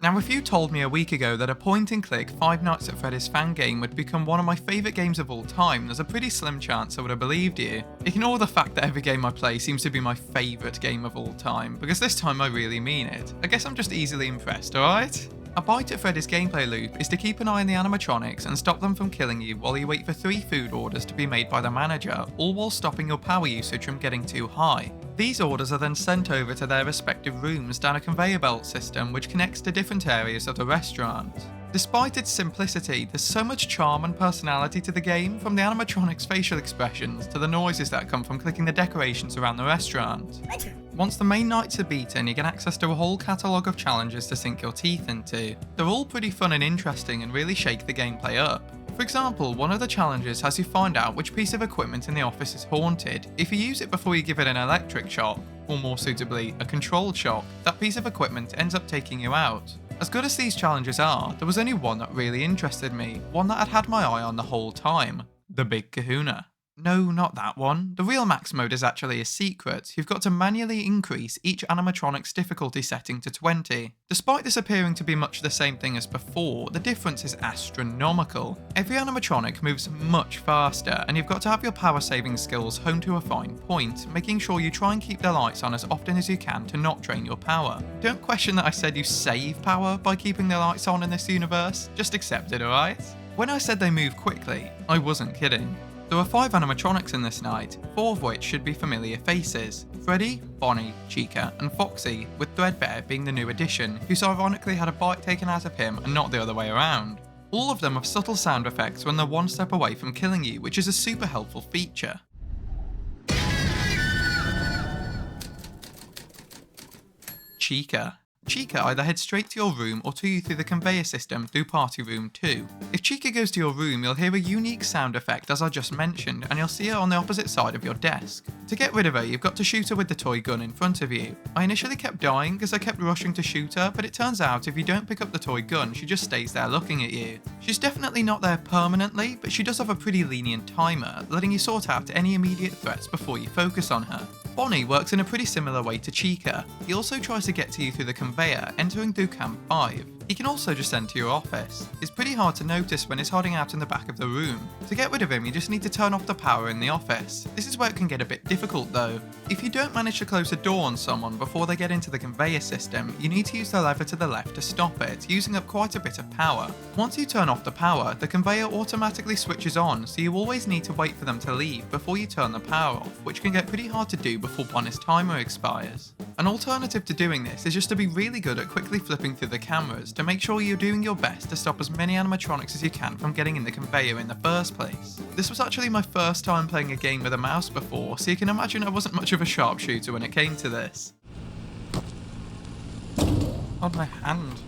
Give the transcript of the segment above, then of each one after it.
Now, if you told me a week ago that a point-and-click Five Nights at Freddy's fan game would become one of my favourite games of all time, there's a pretty slim chance I would have believed you. Ignore the fact that every game I play seems to be my favourite game of all time, because this time I really mean it. I guess I'm just easily impressed, alright? A bite at Freddy's gameplay loop is to keep an eye on the animatronics and stop them from killing you while you wait for 3 food orders to be made by the manager, all while stopping your power usage from getting too high. These orders are then sent over to their respective rooms down a conveyor belt system which connects to different areas of the restaurant. Despite its simplicity, there's so much charm and personality to the game, from the animatronics' facial expressions to the noises that come from clicking the decorations around the restaurant. Once the main nights are beaten, you get access to a whole catalogue of challenges to sink your teeth into. They're all pretty fun and interesting and really shake the gameplay up. For example, one of the challenges has you find out which piece of equipment in the office is haunted. If you use it before you give it an electric shock, or more suitably, a controlled shock, that piece of equipment ends up taking you out. As good as these challenges are, there was only one that really interested me, one that I'd had my eye on the whole time: the Big Kahuna. No, not that one. The real max mode is actually a secret. You've got to manually increase each animatronic's difficulty setting to 20. Despite this appearing to be much the same thing as before, the difference is astronomical. Every animatronic moves much faster, and you've got to have your power saving skills honed to a fine point, making sure you try and keep the lights on as often as you can to not drain your power. Don't question that I said you save power by keeping the lights on in this universe, just accept it, alright? When I said they move quickly, I wasn't kidding. There are 5 animatronics in this night, 4 of which should be familiar faces: Freddy, Bonnie, Chica, and Foxy, with Threadbare being the new addition, who's ironically had a bite taken out of him and not the other way around. All of them have subtle sound effects when they're one step away from killing you, which is a super helpful feature. Chica. Chica either heads straight to your room or to you through the conveyor system through Party Room 2. If Chica goes to your room, you'll hear a unique sound effect as I just mentioned, and you'll see her on the opposite side of your desk. To get rid of her, you've got to shoot her with the toy gun in front of you. I initially kept dying because I kept rushing to shoot her, but it turns out if you don't pick up the toy gun, she just stays there looking at you. She's definitely not there permanently, but she does have a pretty lenient timer, letting you sort out any immediate threats before you focus on her. Bonnie works in a pretty similar way to Chica. He also tries to get to you through the conveyor, entering through Cam 5. He can also just enter your office. It's pretty hard to notice when he's hiding out in the back of the room. To get rid of him, you just need to turn off the power in the office. This is where it can get a bit difficult though. If you don't manage to close the door on someone before they get into the conveyor system, you need to use the lever to the left to stop it, using up quite a bit of power. Once you turn off the power, the conveyor automatically switches on, so you always need to wait for them to leave before you turn the power off, which can get pretty hard to do before Bonnie's timer expires. An alternative to doing this is just to be really good at quickly flipping through the cameras to make sure you're doing your best to stop as many animatronics as you can from getting in the conveyor in the first place. This was actually my first time playing a game with a mouse before, so you can imagine I wasn't much of a sharpshooter when it came to this. Oh, my hand.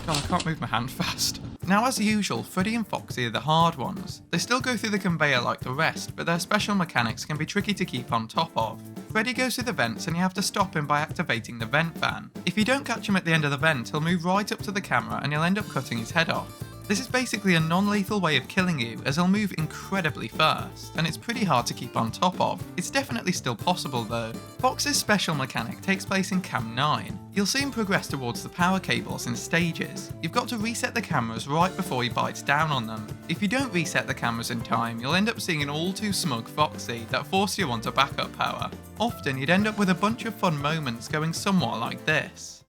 God, I can't move my hand fast. Now, as usual, Freddy and Foxy are the hard ones. They still go through the conveyor like the rest, but their special mechanics can be tricky to keep on top of. Freddy goes through the vents and you have to stop him by activating the vent fan. If you don't catch him at the end of the vent, he'll move right up to the camera and you'll end up cutting his head off. This is basically a non-lethal way of killing you, as he'll move incredibly fast, and it's pretty hard to keep on top of. It's definitely still possible though. Fox's special mechanic takes place in Cam 9. You'll see him progress towards the power cables in stages. You've got to reset the cameras right before he bites down on them. If you don't reset the cameras in time, you'll end up seeing an all too smug Foxy that forces you onto backup power. Often you'd end up with a bunch of fun moments going somewhat like this.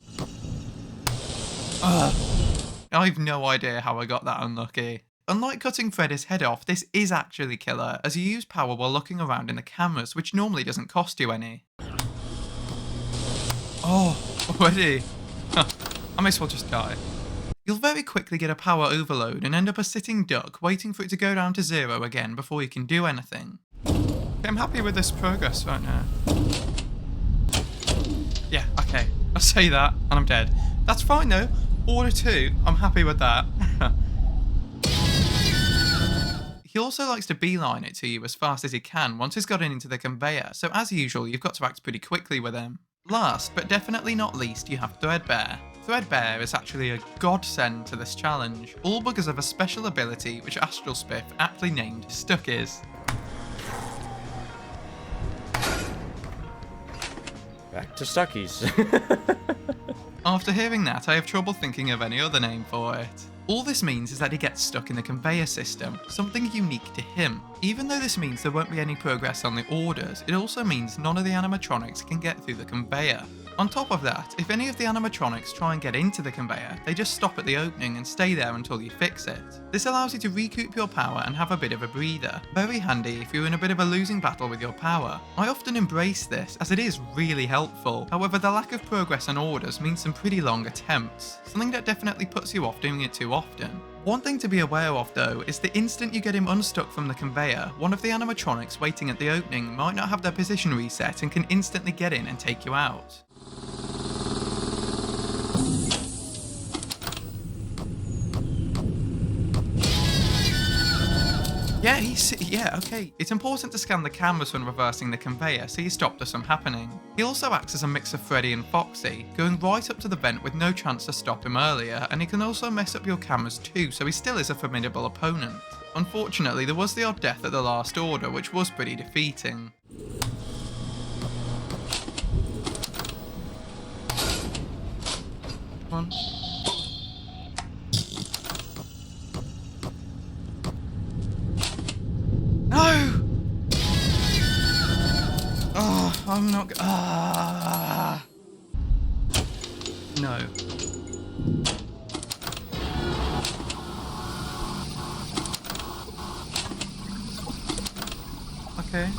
I've no idea how I got that unlucky. Unlike cutting Freddy's head off, this is actually killer, as you use power while looking around in the cameras, which normally doesn't cost you any. Oh, already? I may as well just die. You'll very quickly get a power overload and end up a sitting duck waiting for it to go down to 0 again before you can do anything. I'm happy with this progress right now. Yeah, okay, I'll say that, and I'm dead. That's fine though. Order 2, I'm happy with that. He also likes to beeline it to you as fast as he can once he's gotten into the conveyor, so as usual you've got to act pretty quickly with him. Last, but definitely not least, you have Threadbare. Threadbare is actually a godsend to this challenge, all because of a special ability which Astral Spiff aptly named Stuckies. Back to Stuckies. After hearing that, I have trouble thinking of any other name for it. All this means is that he gets stuck in the conveyor system, something unique to him. Even though this means there won't be any progress on the orders, it also means none of the animatronics can get through the conveyor. On top of that, if any of the animatronics try and get into the conveyor, they just stop at the opening and stay there until you fix it. This allows you to recoup your power and have a bit of a breather. Very handy if you're in a bit of a losing battle with your power. I often embrace this as it is really helpful. However, the lack of progress on orders means some pretty long attempts, something that definitely puts you off doing it too often. One thing to be aware of though is the instant you get him unstuck from the conveyor, one of the animatronics waiting at the opening might not have their position reset and can instantly get in and take you out. Yeah, okay. It's important to scan the cameras when reversing the conveyor so you stop this from happening. He also acts as a mix of Freddy and Foxy, going right up to the vent with no chance to stop him earlier, and he can also mess up your cameras too, so he still is a formidable opponent. Unfortunately, there was the odd death at the last order, which was pretty defeating. Come on. No! Oh, I'm not. No. Okay.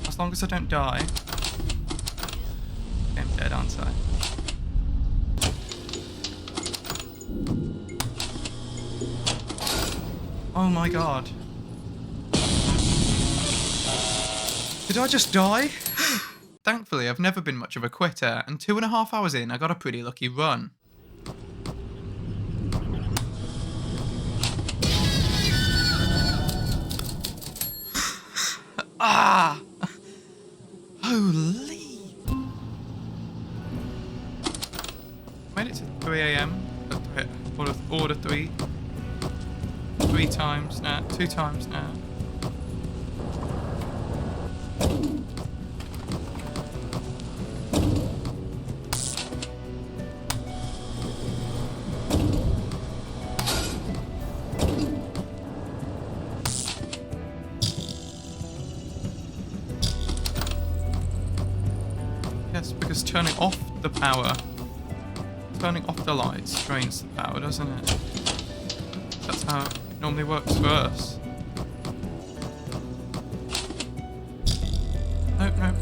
As long as I don't die. Okay, I'm dead, aren't I? Oh my god. Did I just die? Thankfully, I've never been much of a quitter, and 2.5 hours in, I got a pretty lucky run. Ah! Holy! Made it to 3 AM. Order 3. 3 times now. 2 times now. Yes, because turning off the power, turning off the lights drains the power, doesn't it? That's how it normally works for us. Nope, nope.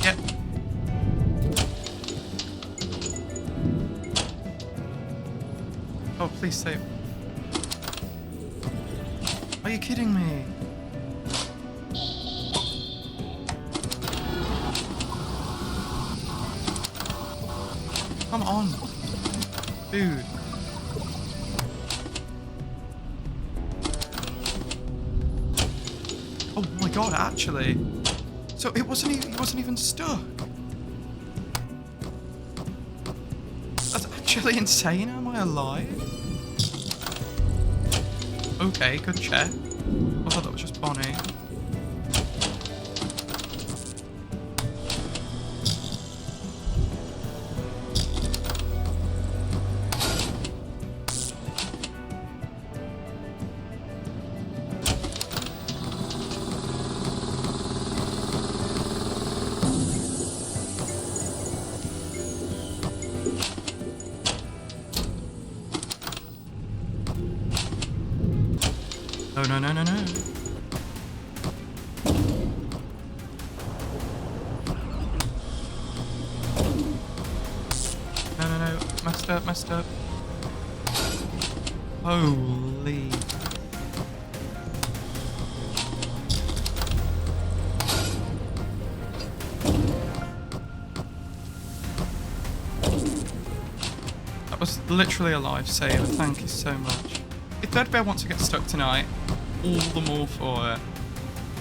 Yep. Oh, please save. Are you kidding me? Come on. Dude. Oh my god, actually. So he wasn't even stuck. That's actually insane. Am I alive? Okay, good check. I thought that was just Bonnie. Oh, no, no, no, no. No, no, no. Messed up, messed up. Holy. That was literally a lifesaver. Thank you so much. If Threadbare wants to get stuck tonight, all the more for it.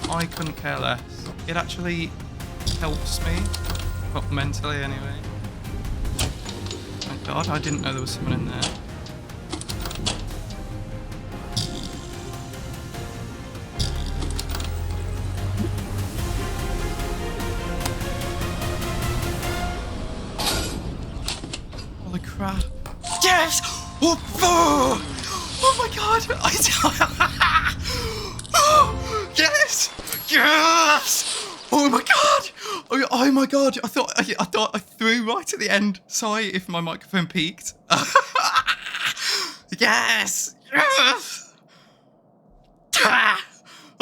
I couldn't care less. It actually helps me, well, mentally anyway. Thank God, I didn't know there was someone in there. Yes! Oh, oh my god! Yes! Yes! Oh my god! Oh my god! I thought I threw right at the end. Sorry if my microphone peaked. Yes! Yes! I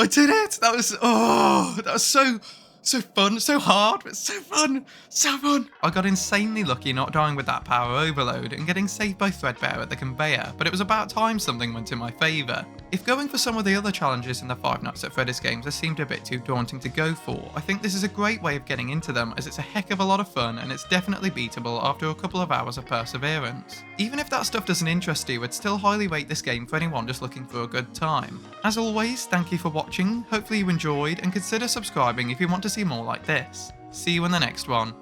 did it! That was so fun, so hard, but so fun, so fun. I got insanely lucky not dying with that power overload and getting saved by Threadbare at the conveyor, but it was about time something went in my favour. If going for some of the other challenges in the Five Nights at Freddy's games has seemed a bit too daunting to go for, I think this is a great way of getting into them as it's a heck of a lot of fun and it's definitely beatable after a couple of hours of perseverance. Even if that stuff doesn't interest you, I'd still highly rate this game for anyone just looking for a good time. As always, thank you for watching, hopefully you enjoyed, and consider subscribing if you want to see more like this. See you in the next one.